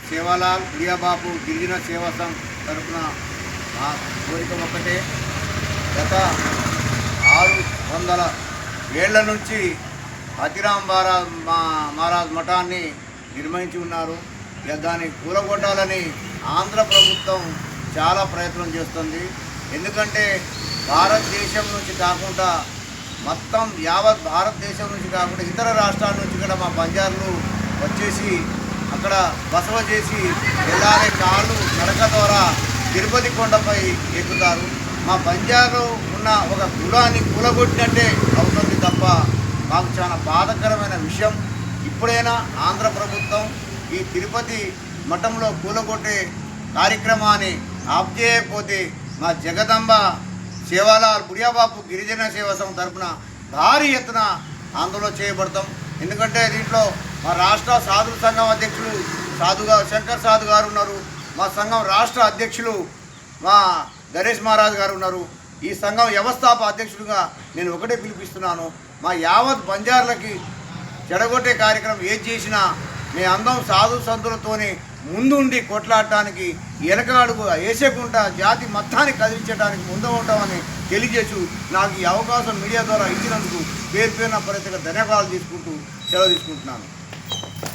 సేవాలాల్ బుడియాబాపు గిరిజన సేవా సంఘ్ తరఫున మా కోరిక ఒకటే. గత 600 ఏళ్ల నుంచి అతిరామ్ మహారాజ్ మఠాన్ని నిర్మించి ఉన్నారు. దాన్ని కూలగొట్టాలని ఆంధ్ర ప్రభుత్వం చాలా ప్రయత్నం చేస్తుంది. ఎందుకంటే భారతదేశం నుంచి కాకుండా మొత్తం యావత్ భారతదేశం నుంచి కాకుండా ఇతర రాష్ట్రాల నుంచి కూడా మా బంజారులు వచ్చేసి అక్కడ బసవ చేసి వెళ్ళాలి. కాళ్ళు నడక ద్వారా తిరుపతి కొండపై ఎక్కుతారు. మా బంజారు ఉన్న ఒక కులాన్ని కూలగొట్టినట్టే అవుతుంది తప్ప మాకు చాలా బాధాకరమైన విషయం. ఇప్పుడైనా ఆంధ్ర ప్రభుత్వం ఈ తిరుపతి మఠంలో కూలగొట్టే కార్యక్రమాన్ని ఆప్ చేయకపోతే మా జగదంబ సేవాలాల్ బుడియాబాపు గిరిజన సేవా సంఘం తరఫున భారీ ఎత్తున ఆందోళన చేయబడతాం. ఎందుకంటే దీంట్లో మా రాష్ట్ర సాధు సంఘం అధ్యక్షులు శంకర్ సాధు గారు ఉన్నారు. మా సంఘం రాష్ట్ర అధ్యక్షులు మా గణేష్ మహారాజ్ గారు ఉన్నారు. ఈ సంఘం వ్యవస్థాపక అధ్యక్షుడిగా నేను ఒకటే పిలిపిస్తున్నాను. మా యావత్ బంజార్లకి చెడగొట్టే కార్యక్రమం ఏది చేసినా మేము అందరం సాధు సంతులతోనే ముందుండి కొట్లాడటానికి వెనక అడుగు వేసేకుండా జాతి మొత్తాన్ని కదిలించడానికి ముందు ఉంటామని తెలియజేస్తూ నాకు ఈ అవకాశం మీడియా ద్వారా ఇచ్చినందుకు పేరు పేరున ప్రత్యేక ధన్యవాదాలు తీసుకుంటూ సెలవు తీసుకుంటున్నాను.